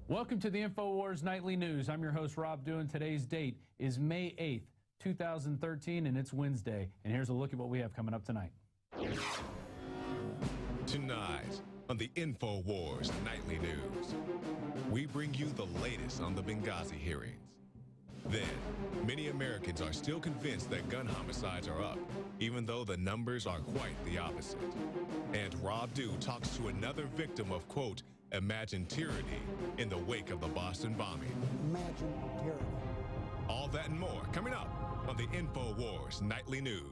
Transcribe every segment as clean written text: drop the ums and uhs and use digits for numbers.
Welcome to the InfoWars Nightly News. I'm your host, Rob Dew, and today's date is May 8th, 2013, and it's Wednesday. And here's a look at what we have coming up tonight. Tonight on the InfoWars Nightly News, we bring you the latest on the Benghazi hearings. Then, many Americans are still convinced that gun homicides are up, even though the numbers are quite the opposite. And Rob Dew talks to another victim of, quote, imagined tyranny in the wake of the Boston bombing. Imagined tyranny. All that and more coming up on the InfoWars Nightly News.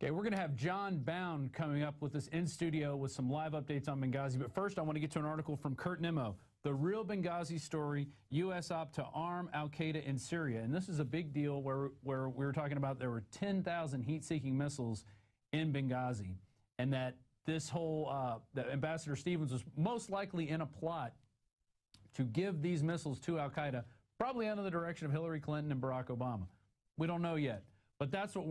Okay, we're going to have John Bound coming up with us in studio with some live updates on Benghazi. But first, I want to get to an article from Kurt Nimmo, The Real Benghazi Story, U.S. Op to Arm Al-Qaeda in Syria. And this is a big deal where we were talking about there were 10,000 heat-seeking missiles in Benghazi, and that this whole, that Ambassador Stevens was most likely in a plot to give these missiles to Al-Qaeda, probably under the direction of Hillary Clinton and Barack Obama. We don't know yet, but that's what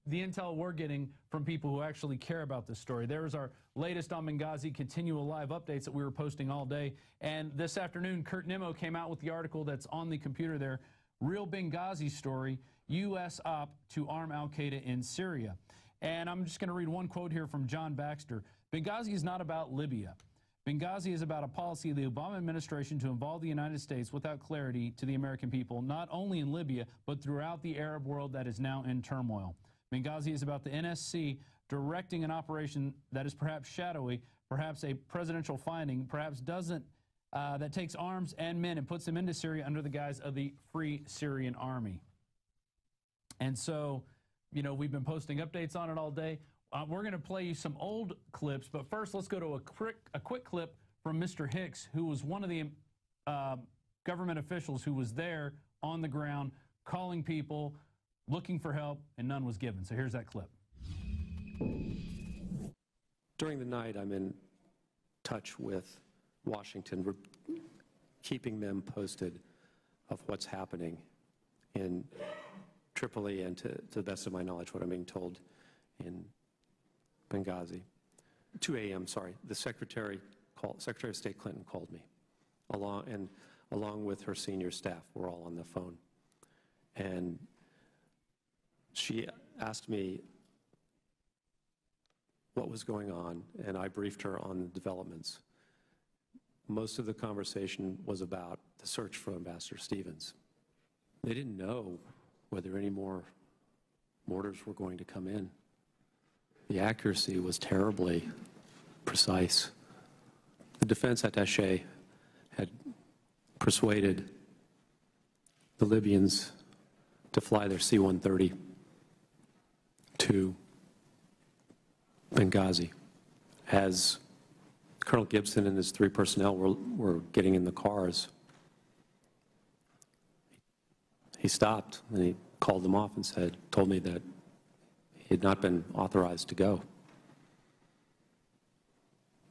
the intel we're getting from people who actually care about this story. There's our latest on Benghazi, continual live updates that we were posting all day. And this afternoon, Kurt Nimmo came out with the article that's on the computer there, Real Benghazi Story, U.S. Op to Arm Al-Qaeda in Syria. And I'm just going to read one quote here from John Baxter. Benghazi is not about Libya. Benghazi is about a policy of the Obama administration to involve the United States without clarity to the American people, not only in Libya, but throughout the Arab world that is now in turmoil. Benghazi is about the NSC directing an operation that is perhaps shadowy, perhaps a presidential finding, perhaps doesn't, that takes arms and men and puts them into Syria under the guise of the Free Syrian Army. And so, you know, we've been posting updates on it all day. We're going to play you some old clips, but first let's go to a quick clip from Mr. Hicks, who was one of the government officials who was there on the ground calling people, looking for help, and none was given. So here's that clip. During the night, I'm in touch with Washington, keeping them posted of what's happening in Tripoli and, to the best of my knowledge, what I'm being told in Benghazi. 2 a.m., sorry, the Secretary of State Clinton called me, along with her senior staff. We're all on the phone. And she asked me what was going on, and I briefed her on the developments. Most of the conversation was about the search for Ambassador Stevens. They didn't know whether any more mortars were going to come in. The accuracy was terribly precise. The defense attaché had persuaded the Libyans to fly their C-130 to Benghazi. As Colonel Gibson and his 3 personnel were getting in the cars, he stopped and he called them off and told me that he had not been authorized to go.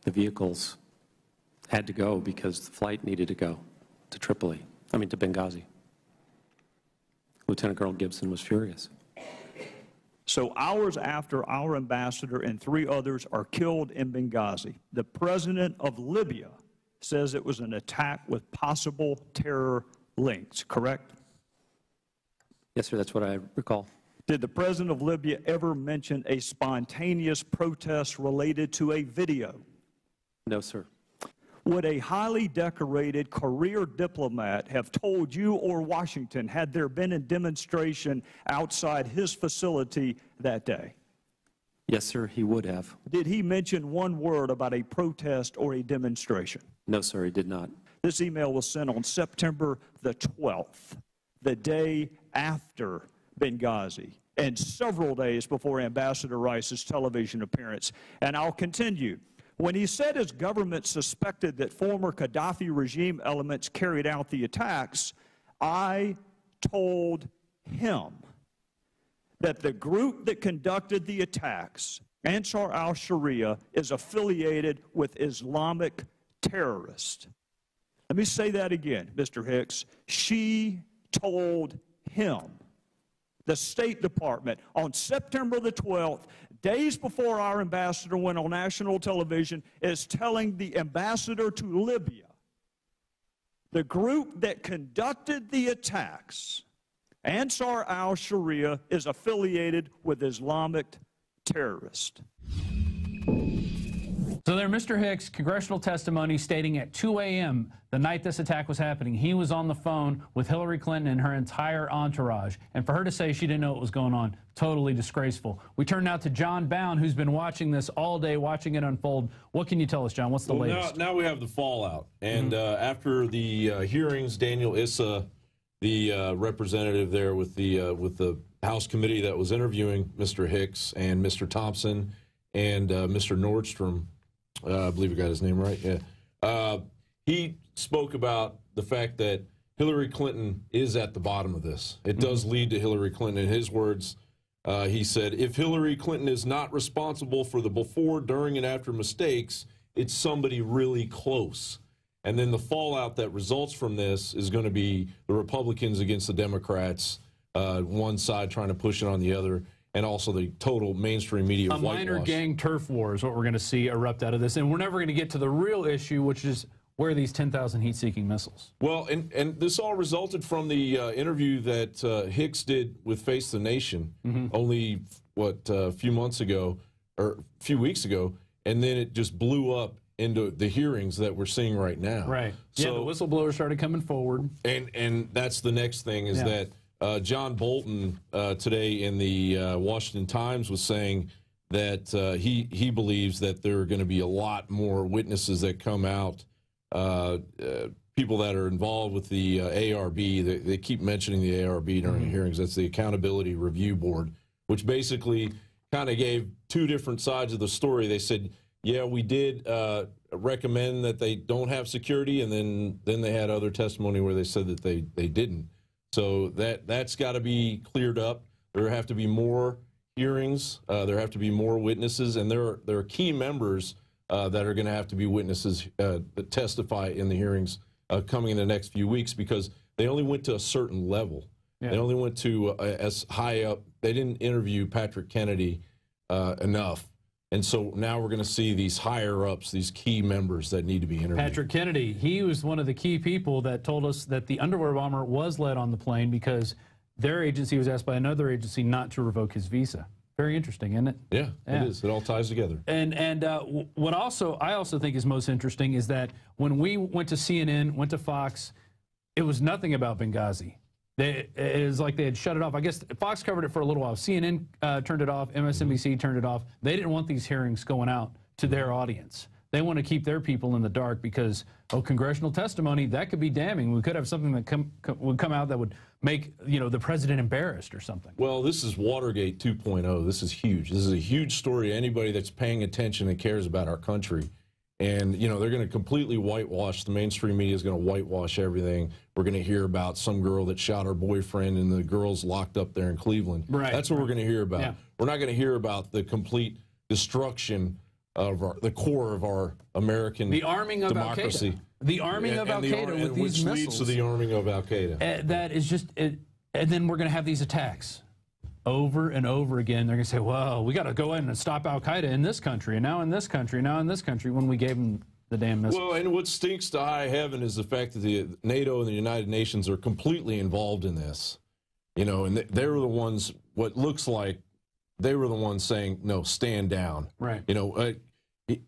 The vehicles had to go because the flight needed to go to to Benghazi. Lieutenant Colonel Gibson was furious. So hours after our ambassador and 3 others are killed in Benghazi, the president of Libya says it was an attack with possible terror links, correct? Yes, sir, that's what I recall. Did the president of Libya ever mention a spontaneous protest related to a video? No, sir. Would a highly decorated career diplomat have told you or Washington had there been a demonstration outside his facility that day? Yes, sir, he would have. Did he mention one word about a protest or a demonstration? No, sir, he did not. This email was sent on September the 12th, the day after Benghazi, and several days before Ambassador Rice's television appearance. And I'll continue. When he said his government suspected that former Gaddafi regime elements carried out the attacks, I told him that the group that conducted the attacks, Ansar al-Sharia, is affiliated with Islamic terrorists. Let me say that again, Mr. Hicks. She told him, the State Department, on September the 12th, days before our ambassador went on national television, is telling the ambassador to Libya the group that conducted the attacks, Ansar al-Sharia, is affiliated with Islamic terrorists. So there, Mr. Hicks, congressional testimony stating at 2 a.m. the night this attack was happening, he was on the phone with Hillary Clinton and her entire entourage. And for her to say she didn't know what was going on, totally disgraceful. We turn now to John Bound, who's been watching this all day, watching it unfold. What can you tell us, John? What's the latest? Now we have the fallout. And after the hearings, Daniel Issa, the representative there with the House committee that was interviewing Mr. Hicks and Mr. Thompson and Mr. Nordstrom, I believe I got his name right. Yeah, he spoke about the fact that Hillary Clinton is at the bottom of this. It does lead to Hillary Clinton. In his words, he said, "If Hillary Clinton is not responsible for the before, during, and after mistakes, it's somebody really close." And then the fallout that results from this is going to be the Republicans against the Democrats, one side trying to push it on the other, and also the total mainstream media whitewash. A minor gang turf war is what we're going to see erupt out of this. And we're never going to get to the real issue, which is where are these 10,000 heat-seeking missiles? Well, and this all resulted from the interview that Hicks did with Face the Nation only, a few months ago, or a few weeks ago, and then it just blew up into the hearings that we're seeing right now. Right. So, yeah, the whistleblowers started coming forward. And that's the next thing is that John Bolton today in the Washington Times was saying that he believes that there are going to be a lot more witnesses that come out, people that are involved with the ARB. They keep mentioning the ARB during the hearings. That's the Accountability Review Board, which basically kind of gave two different sides of the story. They said, yeah, we did recommend that they don't have security, and then they had other testimony where they said that they didn't. So that's got to be cleared up. There have to be more hearings. There have to be more witnesses, and there are key members that are going to have to be witnesses that testify in the hearings coming in the next few weeks, because they only went to a certain level. Yeah. They only went to as high up. They didn't interview Patrick Kennedy enough. And so now we're going to see these higher-ups, these key members that need to be interviewed. Patrick Kennedy, he was one of the key people that told us that the underwear bomber was led on the plane because their agency was asked by another agency not to revoke his visa. Very interesting, isn't it? Yeah, it is. It all ties together. And what I also think is most interesting is that when we went to CNN, went to Fox, it was nothing about Benghazi. It was like they had shut it off. I guess Fox covered it for a little while. CNN turned it off. MSNBC turned it off. They didn't want these hearings going out to their audience. They want to keep their people in the dark because, congressional testimony, that could be damning. We could have something that would come out that would make, the president embarrassed or something. Well, this is Watergate 2.0. This is huge. This is a huge story to anybody that's paying attention and cares about our country. And, they're going to completely whitewash. The mainstream media is going to whitewash everything. We're going to hear about some girl that shot her boyfriend and the girl's locked up there in Cleveland. Right. That's what we're going to hear about. Yeah. We're not going to hear about the complete destruction of the core of our American democracy. The arming of Al-Qaeda with these missiles. Which leads to the arming of Al-Qaeda. That is just it. And then we're going to have these attacks over and over again. They're going to say, well, we got to go in and stop Al-Qaeda in this country, and now in this country, now in this country, when we gave them the damn missiles. Well, and what stinks to high heaven is the fact that the NATO and the United Nations are completely involved in this. And they were the ones, what looks like, they were the ones saying, no, stand down. Right.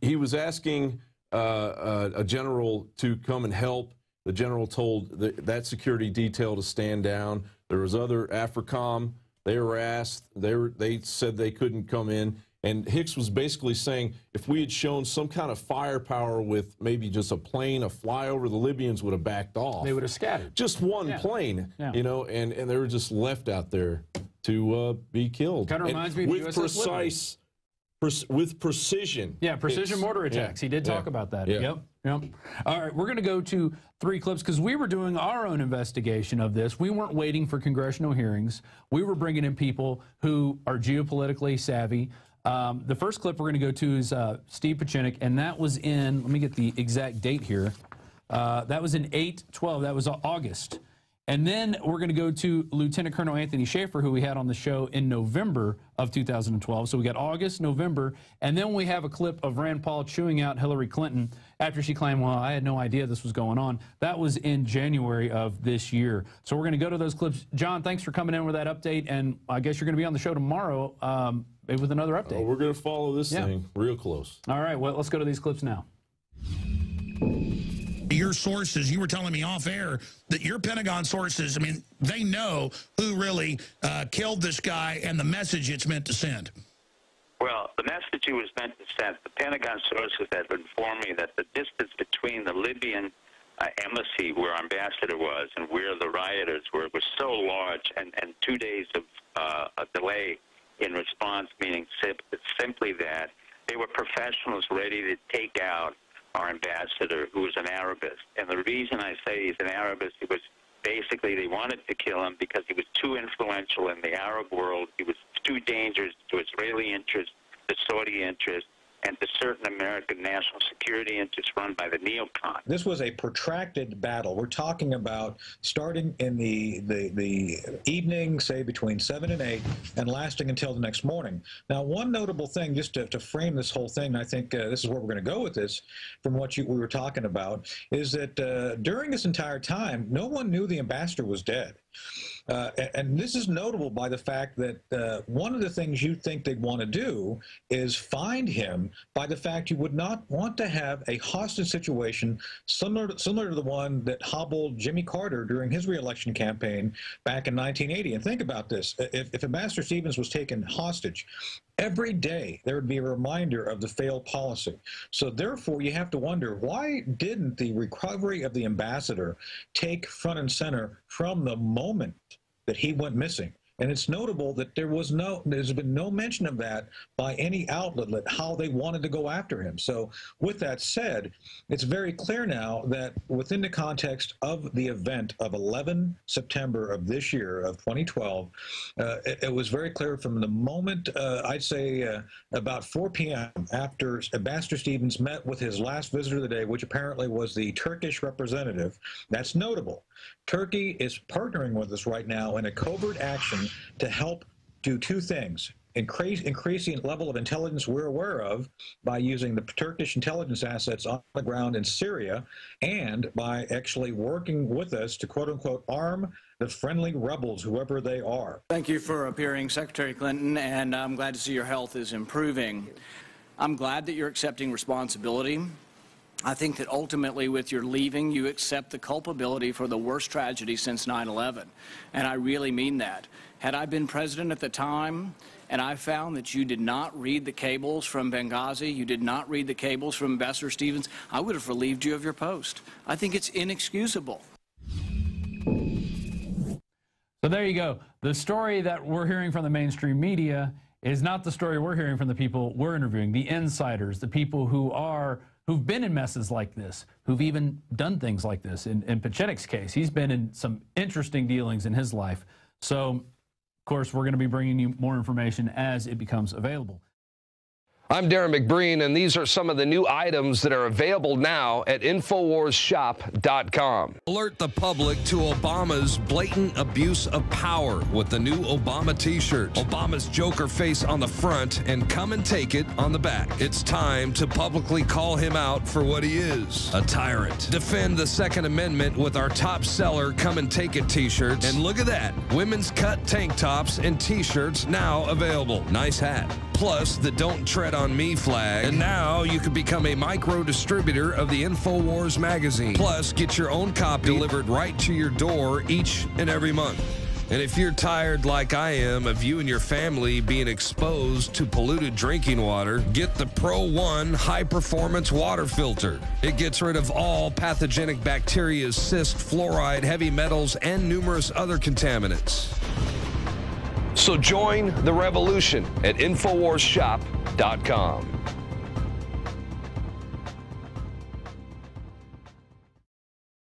He was asking a general to come and help. The general told that security detail to stand down. There was other AFRICOM. They were asked. They said they couldn't come in. And Hicks was basically saying if we had shown some kind of firepower with maybe just a plane, a flyover, the Libyans would have backed off. They would have scattered. Just one plane, and they were just left out there to be killed. Kind of reminds me of with with precision. Yeah, precision mortar attacks. He did talk about that. Yeah. Yep. All right, we're going to go to 3 clips because we were doing our own investigation of this. We weren't waiting for congressional hearings. We were bringing in people who are geopolitically savvy. The first clip we're going to go to is Steve Pachinik, and that was in, let me get the exact date here. That was in 8/12. That was August. And then we're going to go to Lieutenant Colonel Anthony Schaefer, who we had on the show in November of 2012. So we got August, November, and then we have a clip of Rand Paul chewing out Hillary Clinton after she claimed, well, I had no idea this was going on. That was in January of this year. So we're going to go to those clips. John, thanks for coming in with that update, and I guess you're going to be on the show tomorrow with another update. Oh, we're going to follow this thing real close. All right, well, let's go to these clips now. Your sources, you were telling me off air that your Pentagon sources, I mean, they know who really killed this guy and the message it's meant to send. Well, the message he was meant to send, the Pentagon sources had informed me that the distance between the Libyan embassy where our ambassador was and where the rioters were was so large, and 2 days of a delay in response, meaning simply that they were professionals ready to take out our ambassador, who was an Arabist. And the reason I say he's an Arabist, it was basically they wanted to kill him because he was too influential in the Arab world. He was too dangerous to Israeli interests, to Saudi interests, and to certain American national security interests run by the neocons. This was a protracted battle. We're talking about starting in the evening, say between 7 and 8, and lasting until the next morning. Now, one notable thing, just to frame this whole thing, and I think this is where we're going to go with this, from what we were talking about, is that during this entire time, no one knew the ambassador was dead. And this is notable by the fact that one of the things you think they'd want to do is find him by the fact you would not want to have a hostage situation similar to the one that hobbled Jimmy Carter during his reelection campaign back in 1980. And think about this. If Ambassador Stevens was taken hostage, every day there would be a reminder of the failed policy. So therefore, you have to wonder, why didn't the recovery of the ambassador take front and center from the moment that he went missing? And it's notable that there's been no mention of that by any outlet, how they wanted to go after him. So with that said, it's very clear now that within the context of the event of 11 September of this year, of 2012, it was very clear from the moment, I'd say about 4 p.m. after Ambassador Stevens met with his last visitor of the day, which apparently was the Turkish representative. That's notable. Turkey is partnering with us right now in a covert action to help do two things: increasing level of intelligence we're aware of by using the Turkish intelligence assets on the ground in Syria, and by actually working with us to quote-unquote arm the friendly rebels, whoever they are. Thank you for appearing, Secretary Clinton, and I'm glad to see your health is improving. I'm glad that you're accepting responsibility. I think that ultimately with your leaving, you accept the culpability for the worst tragedy since 9/11, and I really mean that. Had I been president at the time, and I found that you did not read the cables from Benghazi, you did not read the cables from Ambassador Stevens, I would have relieved you of your post. I think it's inexcusable. So there you go. The story that we're hearing from the mainstream media is not the story we're hearing from the people we're interviewing, the insiders, the people who've been in messes like this, who've even done things like this. In Pachenik's case, he's been in some interesting dealings in his life. So, of course, we're going to be bringing you more information as it becomes available. I'm Darren McBreen, and these are some of the new items that are available now at InfoWarsShop.com. Alert the public to Obama's blatant abuse of power with the new Obama t-shirt. Obama's Joker face on the front and come and take it on the back. It's time to publicly call him out for what he is, a tyrant. Defend the Second Amendment with our top seller Come and Take It t-shirts. And look at that, women's cut tank tops and t-shirts now available. Nice hat. Plus the Don't Tread on Me flag. And now you can become a micro distributor of the InfoWars magazine. Plus get your own copy delivered right to your door each and every month. And if you're tired like I am of you and your family being exposed to polluted drinking water, get the Pro One high performance water filter. It gets rid of all pathogenic bacteria, cyst, fluoride, heavy metals, and numerous other contaminants. So join the revolution at InfoWarsShop.com.